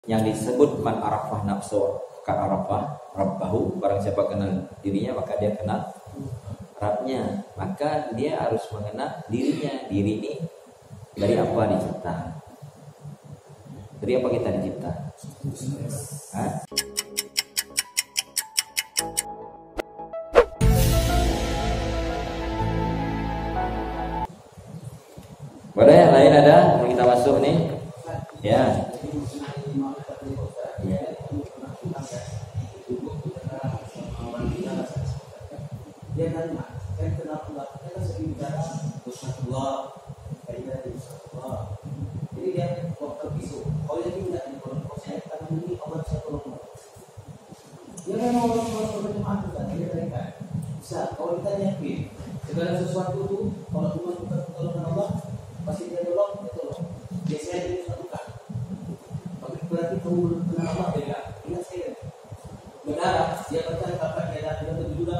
Yang disebut man arafah nafsu ka arafah rabbahu, barang siapa kenal dirinya maka dia kenal Rabbnya. Maka dia harus mengenal dirinya. Diri ini dari apa dicipta? Dari apa kita dicipta? Hah? Pada yang lain ada yang kita masuk nih? Ya. Dia kan kenapa kita kan sering bicara Rasulullah, kaidah Rasulullah. Jadi dia waktu besok, kalau dia tidak di kelompok saya karena ini obat satu kelompok. Dia kan mau berjemaah juga, dia mereka bisa. Kalau kita yakin segala sesuatu itu, kalau Tuhan kita pertolongan Allah, pasti dia tolong, dia tolong. Biasanya dia lakukan. Berarti kamu kenal Allah beda. Ingat saya, benar dia percaya kapan dia datang ke juga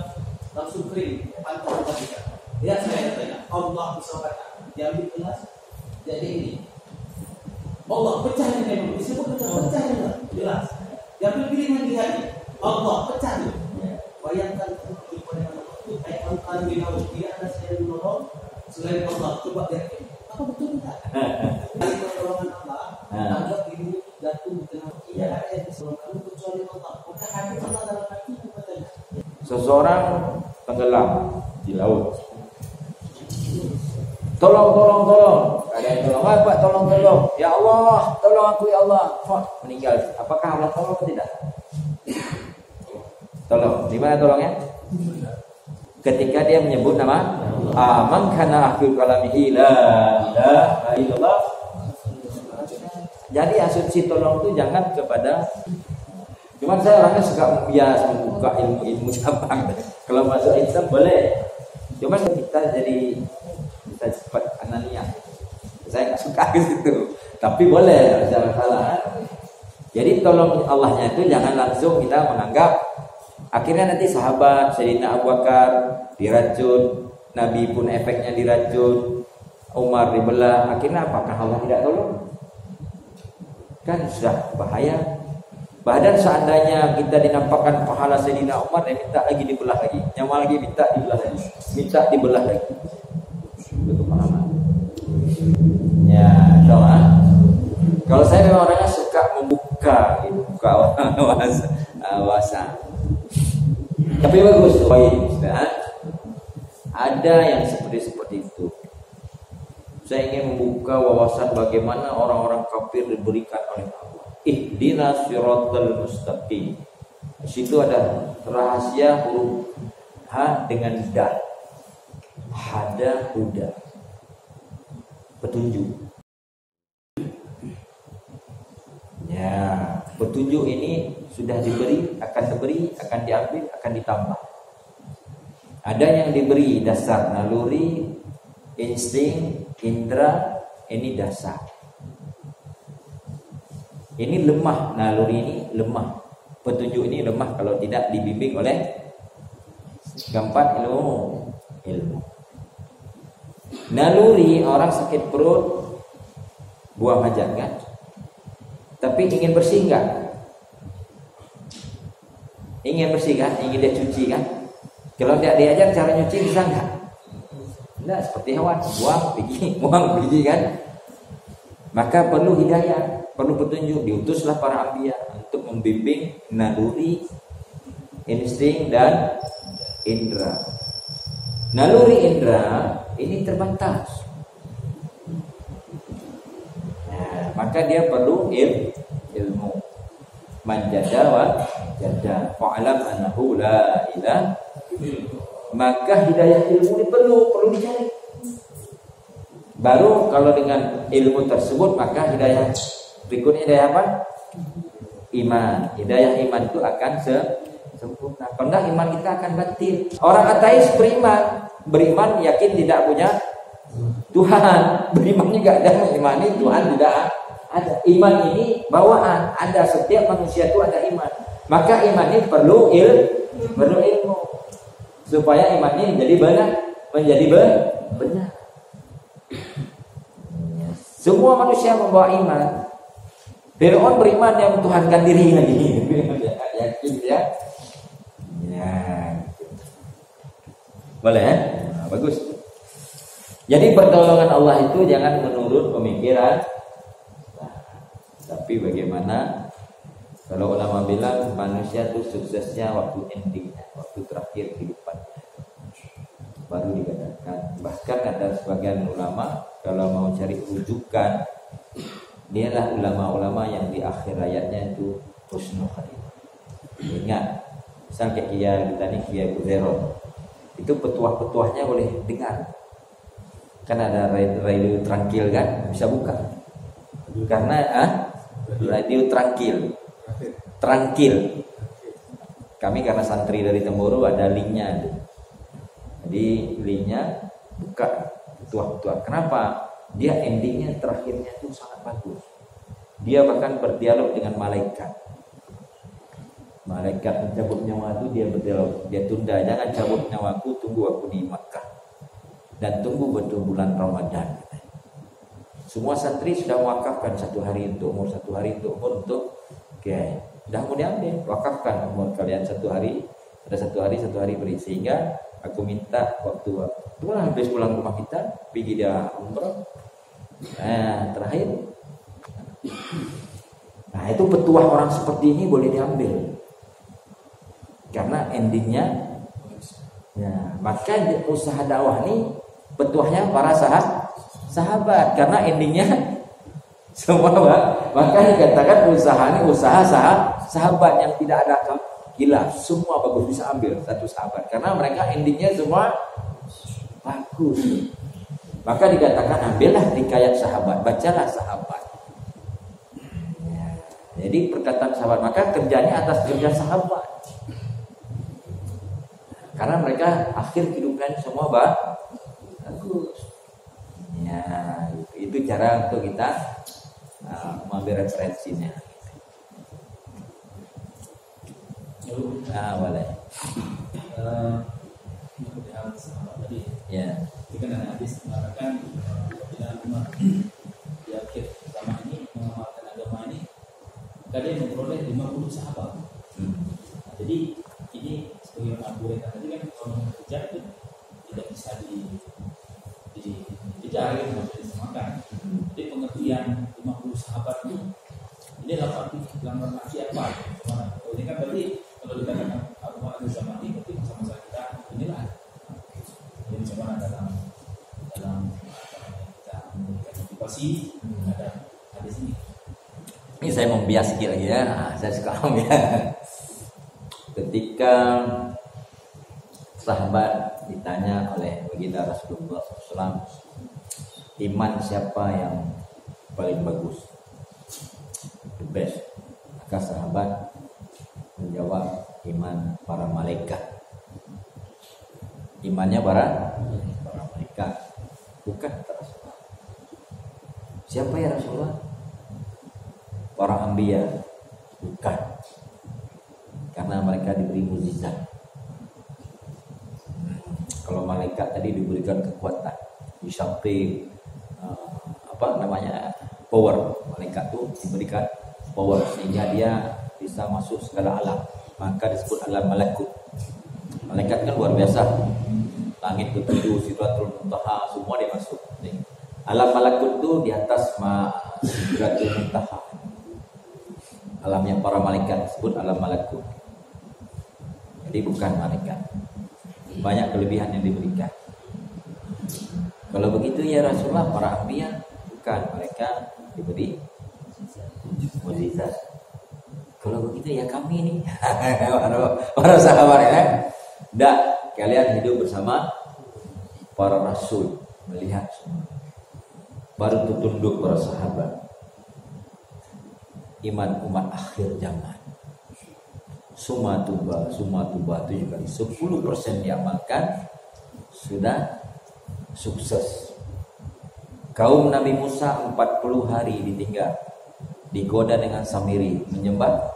langsung kering, pantas kita. Lihat saya tanya, Allah bisa kata, diambil gelas, jadi ini. Allah pecah ini memang, disebut pecah ini, jelas. Diambil piringan di hati, Allah pecah itu. Bayangkan kepada itu kayak kamu bingung, tidak ada saya menolong selain Allah. Coba lihat ini, apa betul tidak? Dari pertolongan Allah, anggap ibu jatuh di tengah. Tidak ada yang bisa kamu kecuali Allah. Maka hati Allah dalam hati katanya. Seseorang tenggelam di laut. Tolong. Ada yang tolong. Pak, tolong. Ya Allah, tolong aku ya Allah. Meninggal. Apakah Allah tolong atau tidak? Tolong. Di mana tolongnya? Ketika dia menyebut nama man kana akhir kalamihi la ilaha illallah. Jadi asumsi tolong itu jangan kepada. Cuman saya orangnya suka bias membuka ilmu cabang. Kalau masuk Islam boleh. Cuman kita jadi bisa cepat anania. Saya nggak suka gitu. Tapi boleh, jangan salah. Jadi tolong Allahnya itu jangan langsung kita menganggap. Akhirnya nanti sahabat Sayyidina Abu Bakar diracun, Nabi pun efeknya diracun, Umar dibelah. Akhirnya apakah Allah tidak tolong? Kan sudah bahaya. Bahkan seandainya kita dinampakkan pahala Sayyidina Umar, dia minta lagi dibelah lagi, nyawa lagi minta dibelah lagi, minta dibelah lagi. Itu pengalaman. Ya, doa. Kalau saya memang orangnya suka membuka, gitu, buka wawasan. Tapi bagus, baik. Ada yang seperti itu. Saya ingin membuka wawasan bagaimana orang-orang kafir diberikan oleh Allah. Ihdinas siratal mustaqim. Di situ ada rahasia huruf H dengan dal. Hada huda. Petunjuk. Ya, petunjuk ini sudah diberi, akan diambil, akan ditambah. Ada yang diberi dasar naluri, insting, indra, ini dasar. Ini lemah, naluri ini lemah, petunjuk ini lemah kalau tidak dibimbing oleh keempat ilmu. Naluri, orang sakit perut buang hajat kan, tapi ingin bersih kan? Ingin bersih kan? Ingin dia cuci kan? Kalau tidak diajar cara nyuci bisa enggak? Tidak, seperti hewan, buang pergi kan? Maka perlu hidayah, perlu petunjuk. Diutuslah para anbiya untuk membimbing naluri, insting dan indra. Naluri indra ini terbatas. Nah, maka dia perlu ilmu. Man jada wa jada fa'alam annahu la ilaha. Maka hidayah ilmu ini perlu dicari. Baru kalau dengan ilmu tersebut maka hidayah berikutnya hidayah apa? Iman. Hidayah iman itu akan sempurna. Kalau enggak iman kita akan batil. Orang ateis beriman yakin tidak punya Tuhan. Beriman juga ada mengimani Tuhan tidak ada. Iman ini bawaan. Ada setiap manusia itu ada iman. Maka iman ini perlu ilmu supaya iman ini menjadi benar. Semua manusia membawa iman. Fir'aun beriman yang mentuhankan diri lagi. Yakin ya? Ya. Boleh ya? Nah, bagus. Jadi pertolongan Allah itu jangan menurut pemikiran. Nah, tapi bagaimana kalau ulama bilang manusia itu suksesnya waktu endingnya, waktu terakhir kehidupannya baru dikatakan. Bahkan ada sebagian ulama kalau mau cari rujukan, dialah ulama-ulama yang di akhir hayatnya itu husnul khatimah. Ingat, misal kayak Kiai Buzero, itu petuah-petuahnya boleh dengar. Kan ada radio Tranquil kan, bisa buka. Karena radio Tranquil. Kami karena santri dari Temboro ada linknya. Jadi linknya buka petuah-petuah. Kenapa? Dia endingnya terakhirnya itu sangat bagus. Dia bahkan berdialog dengan malaikat. Malaikat mencabut nyawa itu dia berdialog. Dia tunda, jangan cabut nyawaku, tunggu aku di Makkah. Dan tunggu betul bulan Ramadan. Semua santri sudah mewakafkan 1 hari untuk umur, 1 hari untuk umur untuk okay. Sudah mau diambil, wakafkan umur kalian 1 hari. Ada 1 hari beri. Sehingga aku minta waktu habis pulang rumah kita, pergi dia umrah. Nah, terakhir. Nah, itu petuah orang seperti ini boleh diambil. Karena endingnya ya, maka usaha dakwah ini petuahnya para sahabat karena endingnya semua maka dikatakan usaha ini usaha sahabat yang tidak ada hilaf, semua bagus, bisa ambil satu sahabat karena mereka endingnya semua bagus. Maka dikatakan ambillah hikayat sahabat, bacalah sahabat. Jadi perkataan sahabat, maka kerjanya atas kerja sahabat. Karena mereka akhir kehidupan semua bagus. Ya, itu cara untuk kita mengambil referensinya. Boleh. Ya. Jika ada hadis mengatakan bila umat di akhir zaman ini mengamalkan agama ini, kalian memperoleh 50 sahabat. Nah, jadi ini sebagai Abu Hurairah tadi kan kalau mengejar itu tidak bisa dikejar, bisa disamakan. Jadi pengertian 50 sahabat ini dalam arti apa? Ini kan berarti kalau dikatakan agama ada zaman ini berarti masa-masa kita inilah. Jadi bagaimana dalam kita memberikan motivasi ada hadis ini. Ini saya membias sedikit lagi ya. Saya suka ya. Ketika sahabat ditanya oleh baginda Rasulullah SAW, iman siapa yang paling bagus, the best? Maka sahabat menjawab, iman para malaikat. Imannya para malaikat, bukan Rasulullah. Siapa ya Rasulullah? Para anbiya, bukan. Karena mereka diberi mukjizat. Kalau malaikat tadi diberikan kekuatan, disamping power. Malaikat itu diberikan power sehingga dia bisa masuk segala alam. Maka disebut alam malakut. Malaikat kan luar biasa. Langit ketujuh, Sidratul Muntaha, semua dia masuk. Alam malakut itu di atas Sidratul Muntaha. Alamnya para malaikat disebut alam malakut. Jadi bukan malaikat. Banyak kelebihan yang diberikan. Kalau begitu ya Rasulullah, para anbiya bukan, mereka diberi mukjizat. Kalau begitu ya kami nih para sahabat ya. Tidak, kalian hidup bersama para rasul, melihat semua. Baru tunduk para sahabat. Iman umat akhir zaman. Summa tuba 7 kali 10% diamalkan sudah sukses. Kaum Nabi Musa 40 hari ditinggal, digoda dengan Samiri, menyembah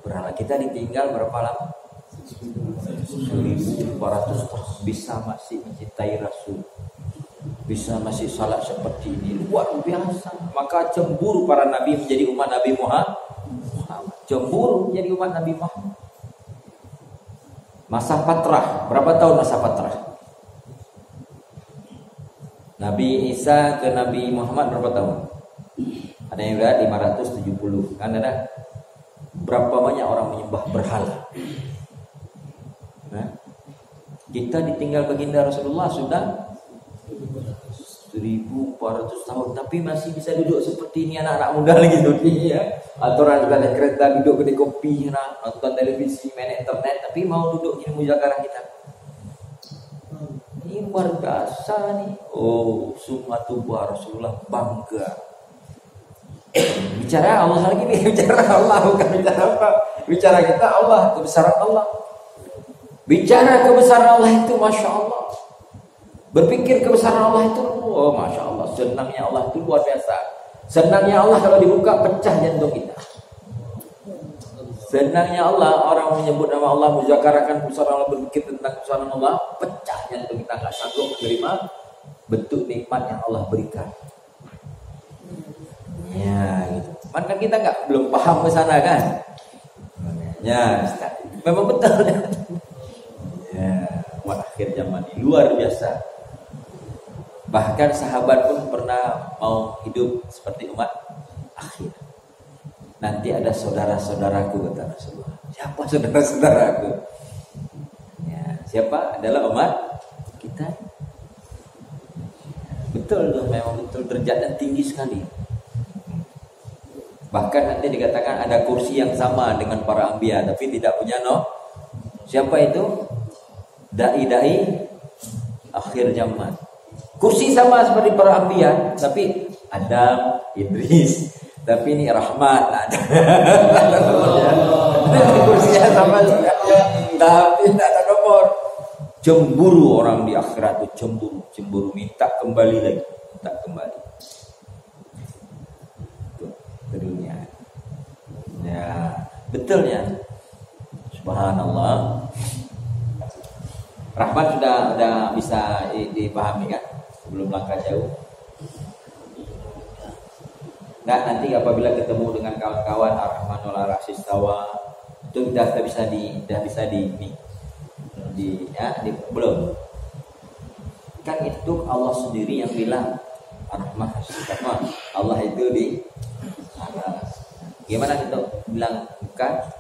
berhala. Kita ditinggal berapa lama? 1400 bisa masih mencintai Rasul. bisa masih salat seperti ini, luar biasa. Maka cemburu para nabi menjadi umat Nabi Muhammad. Cemburu menjadi umat Nabi Muhammad. Masa patrah, berapa tahun masa patrah? Nabi Isa ke Nabi Muhammad berapa tahun? Ada yang berat 570. Kan ada berapa banyak orang menyembah berhala. Nah, kita ditinggal baginda Rasulullah sudah 1400 tahun, tapi masih bisa duduk seperti ini anak-anak muda lagi seperti ya. Atau orang juga naik kereta duduk kedai kopi, nonton televisi, main internet, tapi mau duduk ini mujakarah kita. Ini luar biasa nih. Oh, summa tubuh Rasulullah bangga. Bicara Allah lagi nih, bicara Allah bukan bicara apa. Bicara kita Allah, kebesaran Allah. Bicara kebesaran Allah itu Masya Allah. Berpikir kebesaran Allah itu, oh Masya Allah, senangnya Allah itu luar biasa. Senangnya Allah kalau dibuka pecah jantung kita. Senangnya Allah, orang menyebut nama Allah, muzakarahkan kebesaran Allah, berpikir tentang kebesaran Allah, pecah jantung kita, nggak sanggup menerima bentuk nikmat yang Allah berikan. Ya, gitu. Maka kita belum paham ke sana kan? Ya, memang betul. Ya, akhir zaman ini luar biasa. Bahkan sahabat pun pernah mau hidup seperti umat akhir. Nanti ada saudara-saudaraku kata Rasulullah. Siapa saudara-saudaraku? Ya, siapa? Adalah umat kita. Betul tuh, memang betul derajatnya tinggi sekali. Bahkan nanti dikatakan ada kursi yang sama dengan para anbiya, tapi tidak punya Siapa itu? Dai-dai akhir zaman. Kursi sama seperti para anbiya, tapi Adam, Idris, tapi ini Rahmat ada. Kursinya sama juga, tapi tidak ada nomor. Cemburu orang di akhirat itu, cemburu minta kembali lagi, minta kembali ke dunia. Ya, betulnya. Subhanallah. Rahmat sudah bisa dipahami kan? Belum langkah jauh. Nah, nanti apabila ketemu dengan kawan-kawan Ar-Rahman wal Ar-Rahim istawa, itu sudah bisa belum. Kan itu Allah sendiri yang bilang Ar-Rahman istawa. Allah itu di atas. Gimana kita bilang bukan?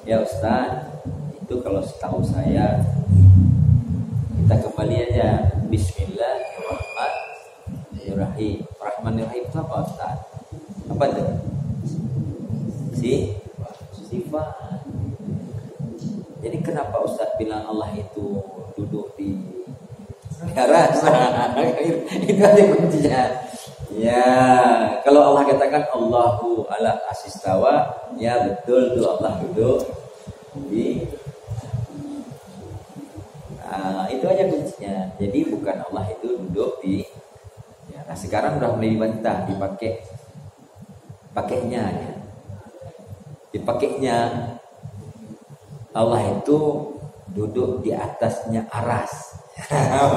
Ya Ustaz, itu kalau setahu saya kita kembali aja Bismillahirrahmanirrahim. Rahmanirrahim itu apa Ustaz? Apa itu? Sifat. Jadi kenapa Ustaz bilang Allah itu duduk di aras? Itu aja kuncinya. Ya, kalau Allah katakan Allahu ala asistawa, ya betul tuh Allah duduk di. Itu aja kuncinya. Jadi bukan Allah itu duduk di. Ya, nah sekarang udah mulai dibantah, dipakainya ya. Dipakainya Allah itu duduk di atasnya aras.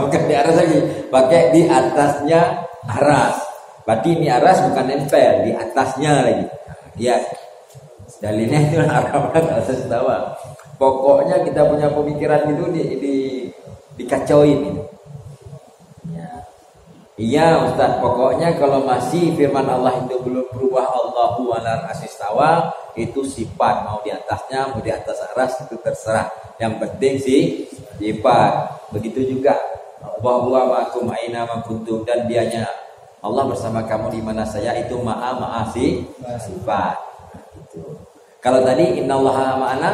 Bukan di aras lagi, pakai di atasnya aras. Berarti ini aras bukan nempel, di atasnya lagi. Ya, dalilnya itu Ar-Rahman atas tawa. Pokoknya kita punya pemikiran itu dikacauin itu. Ya. Iya Ustaz, pokoknya kalau masih firman Allah itu belum berubah Allahu ala asistawa, itu sifat, mau di atasnya, mau di atas aras itu terserah. Yang penting sih sifat. Begitu juga wa huwa ma'akum aina ma kuntum, dan dianya Allah bersama kamu di mana saya, itu ma'a sifat. Gitu. Kalau tadi innallaha ma'ana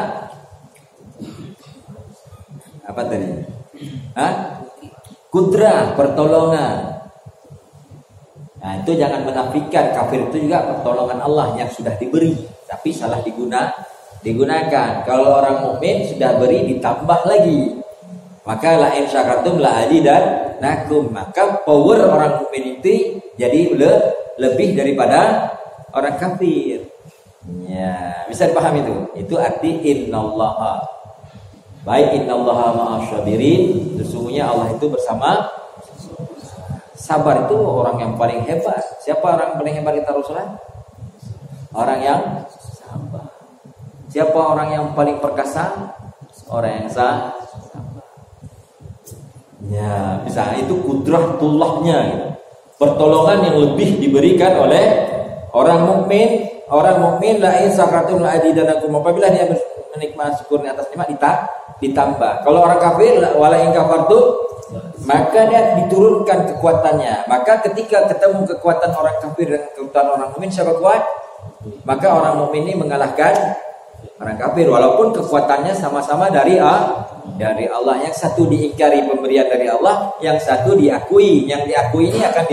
apa tadi? Kudrah, pertolongan. Nah, itu jangan menafikan kafir itu juga pertolongan Allah yang sudah diberi, tapi salah digunakan. Kalau orang mukmin sudah beri ditambah lagi. Maka la in syakartum la azidannakum. Maka power orang mukmin itu jadi lebih daripada orang kafir. Ya, bisa dipahami itu. Itu arti innallaha. Baik innallaha ma'asyabirin, sesungguhnya Allah itu bersama sabar. Itu orang yang paling hebat. Siapa orang paling hebat kita Rasulullah? Orang yang sabar. Siapa orang yang paling perkasa? Orang yang sabar. Ya, bisa itu kudratullahnya gitu. Pertolongan yang lebih diberikan oleh orang mukmin. Orang mukmin la in syakartum la azidanakum. Apabila dia menikmati syukur di atas nikmat ditambah. Kalau orang kafir wala in kafartum, maka dia diturunkan kekuatannya. Maka ketika ketemu kekuatan orang kafir dan kekuatan orang mukmin, siapa kuat? Maka orang mukmin ini mengalahkan orang kafir walaupun kekuatannya sama-sama dari Allah. Yang satu diingkari pemberian dari Allah, yang satu diakui. Yang diakui ini akan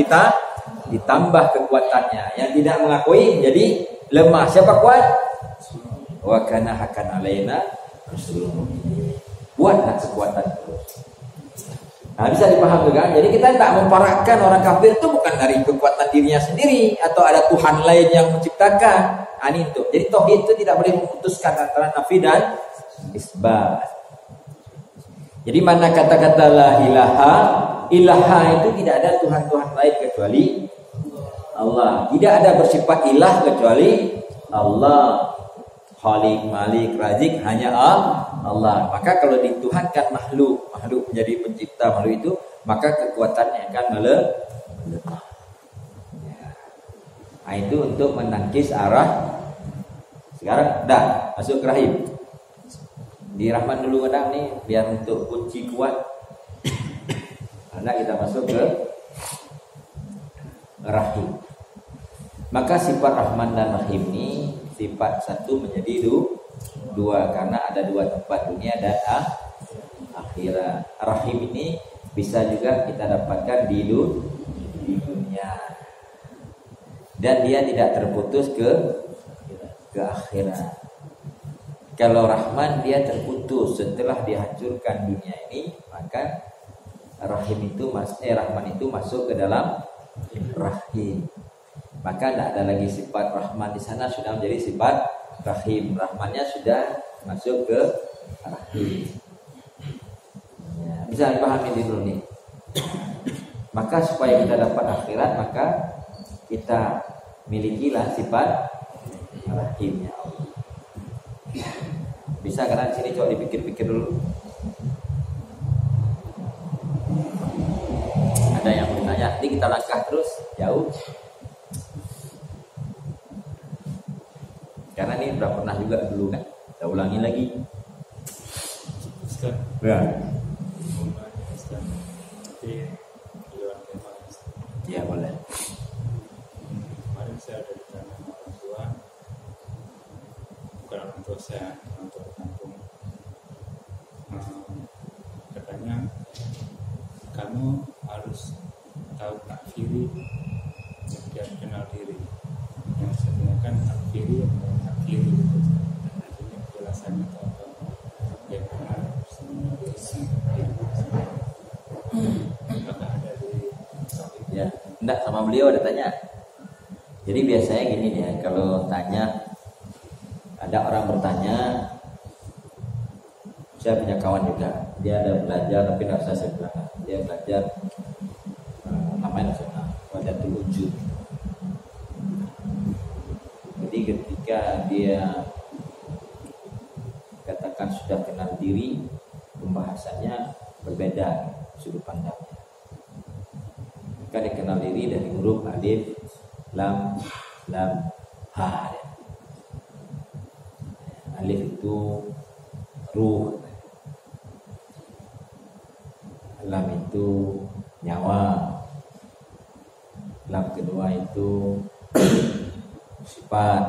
ditambah kekuatannya. Yang tidak mengakui jadi lemah. Siapa kuat? Wa kana hakan alaina buatlah kekuatan terus. Nah, bisa dipahami kan? Jadi kita tak memperakkan orang kafir itu bukan dari kekuatan dirinya sendiri atau ada Tuhan lain yang menciptakan. Ini itu. Jadi tauhid itu tidak boleh memutuskan antara nafi dan isbat. Jadi mana kata-kata la ilaha itu tidak ada Tuhan-Tuhan lain kecuali Allah. Tidak ada bersifat ilah kecuali Allah. Khaliq, Malik, Razik hanya Allah. Maka kalau dituhankan makhluk menjadi pencipta makhluk itu, maka kekuatannya akan melemah. Nah, itu untuk menangkis arah. Sekarang dah masuk ke rahim. Di Rahman dulu kadang nih biar untuk kunci kuat. Karena kita masuk ke rahim. Maka sifat Rahman dan Rahim ini sifat satu menjadi dua karena ada dua tempat, dunia dan akhirat. Rahim ini bisa juga kita dapatkan di dunia dan dia tidak terputus ke akhirat. Kalau Rahman dia terputus setelah dihancurkan dunia ini, maka Rahman itu masuk ke dalam rahim. Maka tidak ada lagi sifat Rahman di sana, sudah menjadi sifat Rahim. Rahmannya sudah masuk ke Rahim. Ya, bisa dipahami dulu nih. Maka supaya kita dapat akhirat, maka kita milikilah sifat Rahimnya Allah. Bisa karena sini coba dipikir-pikir dulu. Ada yang bertanya, nanti kita langkah terus jauh. Karena ini udah pernah juga dulu kan. Kita ulangi lagi. Ya. Ya boleh. Kemarin saya ada ditanya sama orang tua, bukan orang tua saya, orang tua kampung. Katanya kamu harus tahu takfiri dan kenal diri. Yang sebenarnya kan takfiri atau takfiri itu artinya penjelasannya atau apa yang benar apakah ada di ya enggak sama beliau ada tanya. Jadi biasanya gini ya, kalau tanya ada orang bertanya, saya punya kawan juga, dia ada belajar tapi nggak usah saya bilang, dia belajar namanya Wadatul Wujud. Jadi ketika dia katakan sudah kenal diri, pembahasannya berbeda sudut pandangnya. Maka dia kenal diri dari huruf alif, lam, ha. Alif itu ruh, lam itu nyawa, lam kedua itu sifat,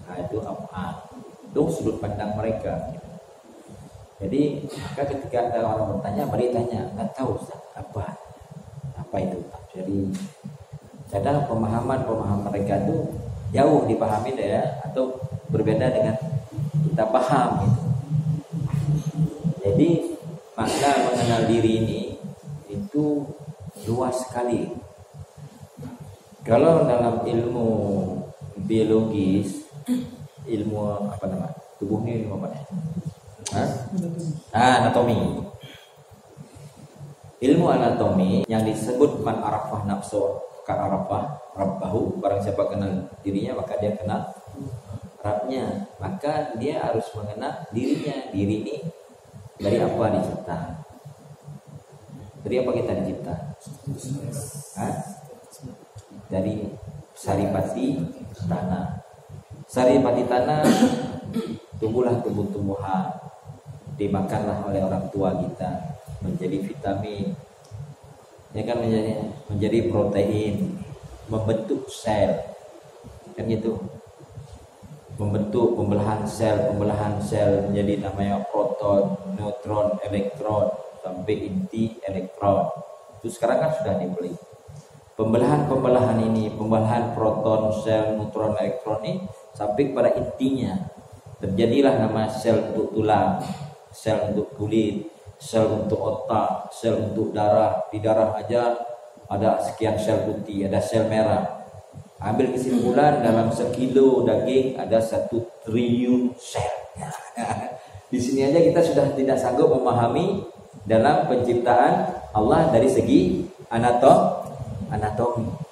nah itu apa? Itu sudut pandang mereka. Jadi maka ketika ada orang bertanya, mari tanya, nggak tahu Ustaz, apa itu? Jadi kadang pemahaman mereka itu jauh dipahami ya, atau berbeda dengan kita paham gitu. Jadi makna mengenal diri ini itu luas sekali. Kalau dalam ilmu biologis ilmu apa nama? Tubuh ini ilmu apa? Anatomi. Ilmu anatomi yang disebut man arafah nafsu ka arafah rabbahu, barang siapa kenal dirinya maka dia kenal Rabbnya. Maka dia harus mengenal dirinya. Diri ini dari apa dicipta? Dari apa kita dicipta? Dari saripati tanah. Saripati tanah tumbuhlah tumbuh-tumbuhan, dimakanlah oleh orang tua kita, menjadi vitamin, ya kan, menjadi protein, membentuk sel, kan gitu, membentuk pembelahan sel menjadi namanya proton, neutron, elektron sampai inti elektron. Itu sekarang kan sudah dibeli. Pembelahan ini, pembelahan proton, sel, neutron, elektron ini sampai pada intinya. Terjadilah nama sel untuk tulang, sel untuk kulit, sel untuk otak, sel untuk darah. Di darah aja ada sekian sel putih, ada sel merah. Ambil kesimpulan, dalam sekilo daging ada 1 triliun sel. Di sini aja kita sudah tidak sanggup memahami dalam penciptaan Allah dari segi anatomi.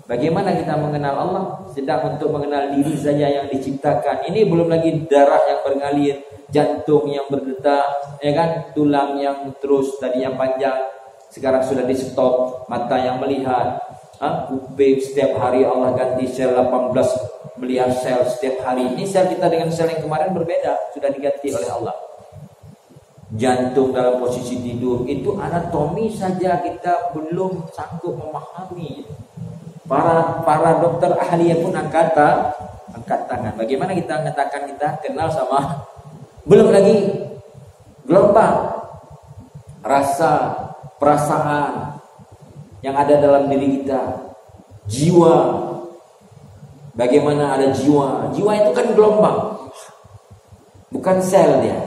Bagaimana kita mengenal Allah? Sedang untuk mengenal diri saja yang diciptakan. Ini belum lagi darah yang mengalir, jantung yang berdetak, ya kan, tulang yang terus tadinya panjang sekarang sudah di stop, mata yang melihat, kuping setiap hari Allah ganti sel 18 miliar sel setiap hari. Ini sel kita dengan sel yang kemarin berbeda, sudah diganti oleh Allah. Jantung dalam posisi tidur, itu anatomi saja kita belum sanggup memahami. Para dokter ahli pun angkat tangan. Bagaimana kita mengatakan kita kenal sama, belum lagi gelombang rasa, perasaan yang ada dalam diri kita, jiwa. Bagaimana ada jiwa? Jiwa itu kan gelombang, bukan sel dia.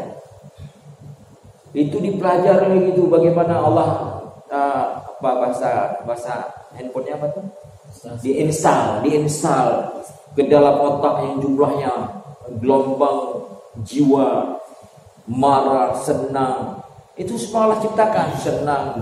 Itu dipelajari gitu, bagaimana Allah bahasa handphonenya apa tuh? Diinstal ke dalam otak yang jumlahnya gelombang jiwa, marah, senang, itu semua Allah ciptakan. Senang,